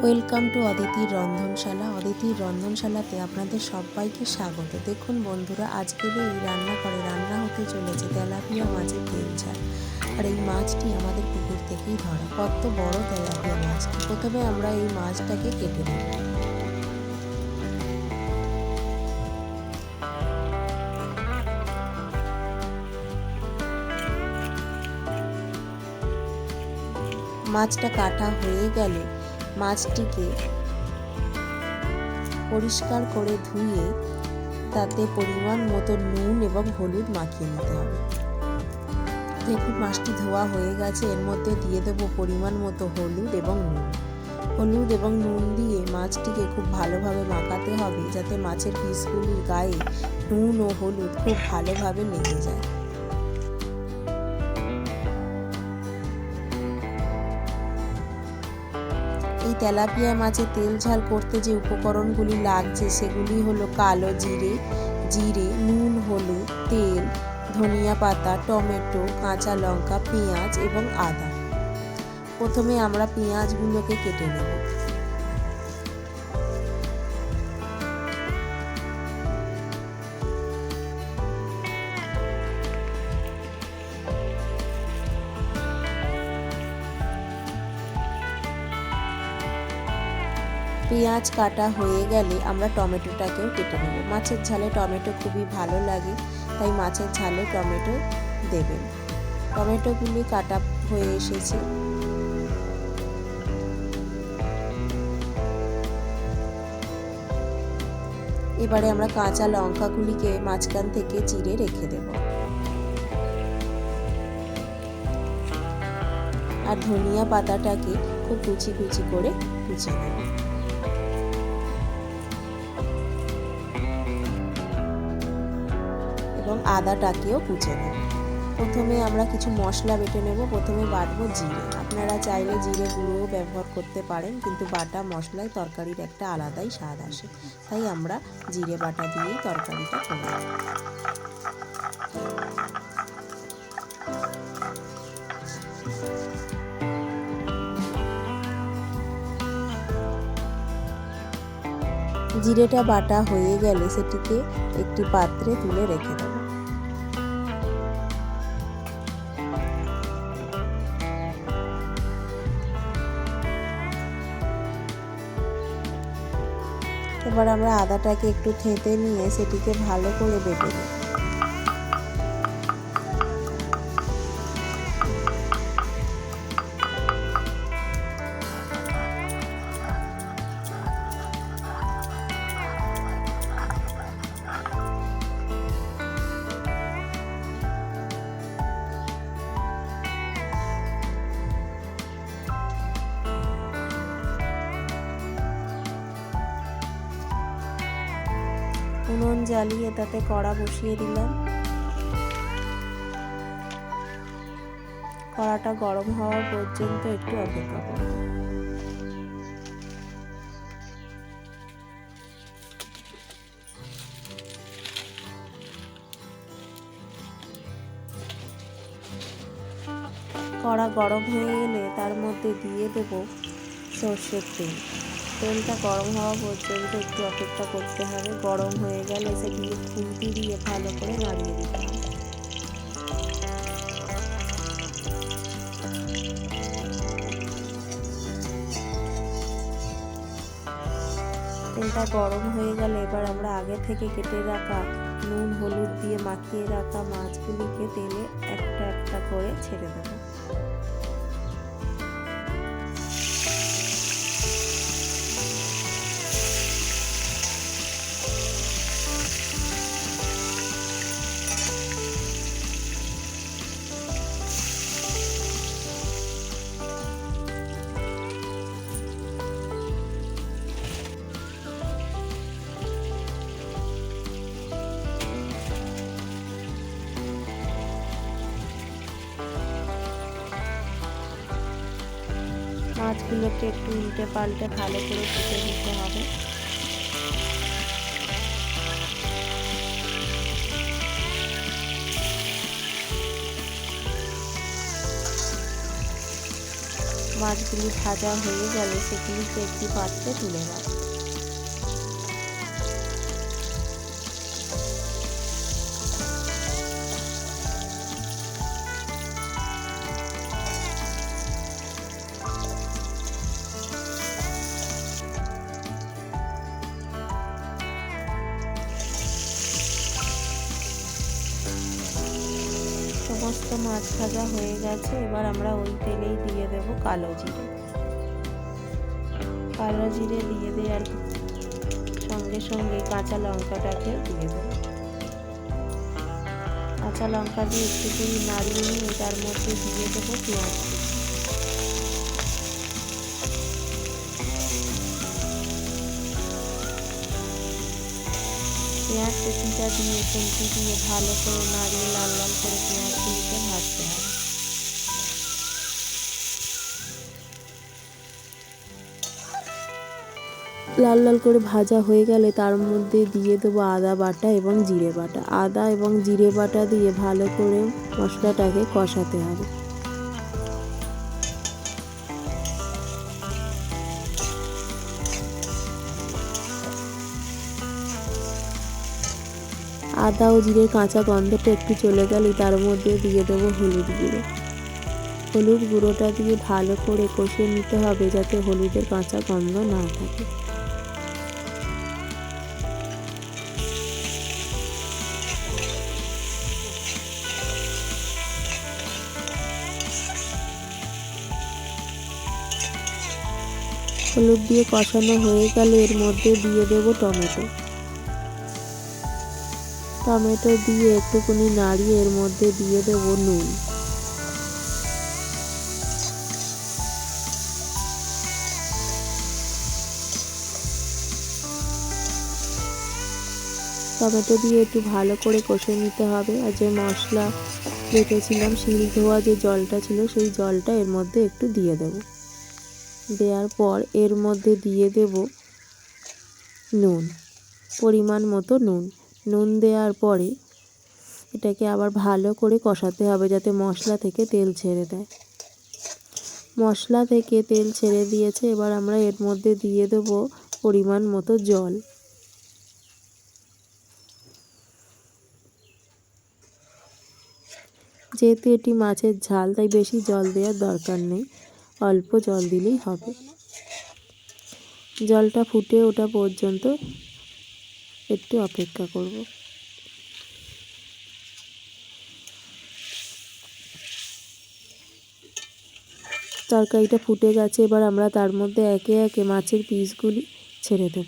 Welcome to অদিতির রন্ধনশালা। অদিতির রন্ধনশালাতে আপনাদের সবাইকে স্বাগত। দেখুন বন্ধুরা, আজকের এই রান্না হতে চলেছে তেলাপিয়া মাছের তেল ঝাল। আর এই মাছটি আমাদের পুকুর থেকেই ধরা। কত বড় তেলাপিয়া মাছটি। প্রথমে আমরা এই মাছটাকে কেটে নেব। মাছটা কাটা হয়ে গেলে মাছটিকে পরিষ্কার করে ধুয়ে তাতে পরিমাণ মতো নুন এবং হলুদ মাখিয়ে নিতে হবে। দেখুন মাছটি ধোয়া হয়ে গেছে। এর মধ্যে দিয়ে দেবো পরিমাণ মতো হলুদ এবং নুন। হলুদ এবং নুন দিয়ে মাছটিকে খুব ভালোভাবে মাখাতে হবে, যাতে মাছের পিসগুলির গায়ে নুন ও হলুদ খুব ভালোভাবে লেগে যায়। এই তেলাপিয়া মাছের তেল ঝাল করতে যে উপকরণগুলি লাগছে সেগুলি হলো কালো জিরে, নুন, হলুদ, তেল, ধনিয়া পাতা, টমেটো, কাঁচা লঙ্কা, পেঁয়াজ এবং আদা। প্রথমে আমরা পেঁয়াজগুলোকে কেটে নেব। পেঁয়াজ কাটা হয়ে গেলে আমরা টমেটোটাকেও কেটে নেব। মাছের ঝালে টমেটো খুবই ভালো লাগে, তাই মাছের ঝালে টমেটো দেবেন। টমেটোগুলি কাটা হয়ে এসেছে। এবারে আমরা কাঁচা লঙ্কাগুলিকে মাঝখান থেকে চিড়ে রেখে দেব। আর ধনিয়া পাতাটাকে খুব কুচি কুচি করে কুচি নেব। এবং আদাটাকেও কুচে নেব। প্রথমে আমরা কিছু মশলা বেটে নেব। প্রথমে বাটবো জিরে। আপনারা চাইলে জিরে গুঁড়োও ব্যবহার করতে পারেন, কিন্তু বাটা মশলায় তরকারির একটা আলাদাই স্বাদ আসে, তাই আমরা জিরে বাটা দিয়েই তরকারিটা করব। জিরেটা বাটা হয়ে গেলে সেটিকে একটি পাত্রে তুলে রেখে দেব। এবার আমরা আদাটাকে একটু থেঁতে নিয়ে সেটিকে ভালো করে বেটে নেব। উনুন জ্বালিয়ে তাতে কড়া বসিয়ে দিলাম। কড়াটা গরম হওয়া পর্যন্ত একটু অপেক্ষা করব। কড়া গরম হয়ে এলে তার মধ্যে দিয়ে দেব সর্ষের তেল। তেলটা গরম হওয়া পর্যন্ত একটু অপেক্ষা করতে হবে। গরম হয়ে গেলে সেটিকে খুন্তি দিয়ে ভালো করে নাড়িয়ে দিতে হবে। তেলটা গরম হয়ে গেলে এবার আমরা আগে থেকে কেটে রাখা নুন হলুদ দিয়ে মাখিয়ে রাখা মাছগুলিকে তেলে একটা একটা করে ছেড়ে দেব। মাছগুলোকে একটু উল্টে পাল্টে ভালো করে ভেজে নিতে হবে। মাছগুলি ভাজা হয়ে গেলে সেগুলিকে একটি পাত্রে তুলে নেব। সমস্ত মাছ ভাজা হয়ে গেছে, এবার আমরা ওই তেলেই দিয়ে দেব কালো জিরে। কালো জিরে দিয়ে দেওয়ার সঙ্গে সঙ্গে কাঁচা লঙ্কাটাকে দিয়ে দেব। কাঁচা লঙ্কা দিয়ে একটু নাড়িয়ে নিয়ে তার মধ্যে দিয়ে দেবো পেঁয়াজ। পেঁয়াজ কুচিটা দিয়ে খুন্তি দিয়ে ভালো করে নাড়িয়ে লাল লাল করে পেঁয়াজগুলিকে ভাজতে হবে। লাল লাল করে ভাজা হয়ে গেলে তার মধ্যে দিয়ে দেবো আদা বাটা এবং জিরে বাটা। আদা এবং জিরে বাটা দিয়ে ভালো করে মশলাটাকে কষাতে হবে। আদা ও জিরের কাঁচা গন্ধটা একটু চলে গেলে তার মধ্যে দিয়ে দেবো হলুদ গুঁড়ো। হলুদ গুঁড়োটা দিয়ে ভালো করে কষিয়ে নিতে হবে যাতে হলুদের কাঁচা গন্ধ না থাকে। হলুদ দিয়ে কষানো হয়ে গেলে এর মধ্যে দিয়ে দেব টমেটো। টমেটো দিয়ে একটুখানি নাড়িয়ে এর মধ্যে দিয়ে দেব নুন। টমেটো দিয়ে একটু ভালো করে কষে নিতে হবে। আর যে মশলা রেখেছিলাম শিল ধোয়া যে জলটা ছিল সেই জলটা এর মধ্যে একটু দিয়ে দেব। দেওয়ার পর এর মধ্যে দিয়ে দেব নুন, পরিমাণ মতো নুন। নুন দেওয়ার পরে এটাকে আবার ভালো করে কষাতে হবে যাতে মশলা থেকে তেল ছেড়ে দেয়। মশলা থেকে তেল ছেড়ে দিয়েছে, এবার আমরা এর মধ্যে দিয়ে দেব পরিমাণ মতো জল। যেহেতু এটি মাছের ঝাল তাই বেশি জল দেওয়ার দরকার নেই, অল্প জল দিলেই হবে। জলটা ফুটে ওঠা পর্যন্ত একটু অপেক্ষা করব। তরকারিটা ফুটে গেছে, এবার আমরা তার মধ্যে একে একে মাছের পিসগুলি ছেড়ে দেব।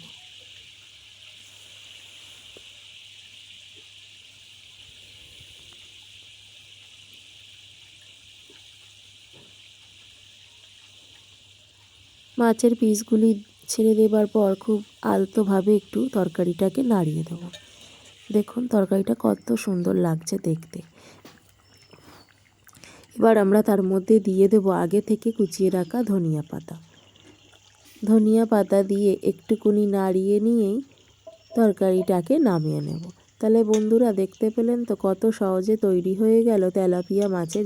মাছের পিসগুলি ছেড়ে দেবার পর খুব আলতোভাবে একটু তরকারিটাকে নাড়িয়ে দেব। দেখুন তরকারিটা কত সুন্দর লাগছে দেখতে। এবার আমরা তার মধ্যে দিয়ে দেব আগে থেকে কুচিয়ে রাখা ধনিয়া পাতা। ধনিয়া পাতা দিয়ে একটুকুনি নাড়িয়ে নিয়েই তরকারিটাকে নামিয়ে নেব। তাহলে বন্ধুরা দেখতে পেলেন তো কত সহজে তৈরি হয়ে গেল তেলাপিয়া মাছের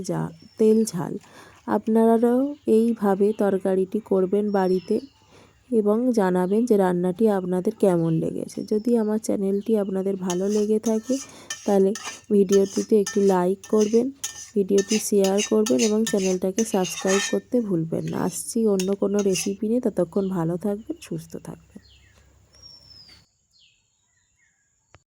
তেল ঝাল। আপনারাও এইভাবে তরকারিটি করবেন বাড়িতে এবং জানাবেন যে রান্নাটি আপনাদের কেমন লেগেছে। যদি আমার চ্যানেলটি আপনাদের ভালো লেগে থাকে তাহলে ভিডিওটিতে একটু লাইক করবেন, ভিডিওটি শেয়ার করবেন এবং চ্যানেলটাকে সাবস্ক্রাইব করতে ভুলবেন না। আসছি অন্য কোনো রেসিপি নিয়ে, ততক্ষণ ভালো থাকবেন, সুস্থ থাকবেন।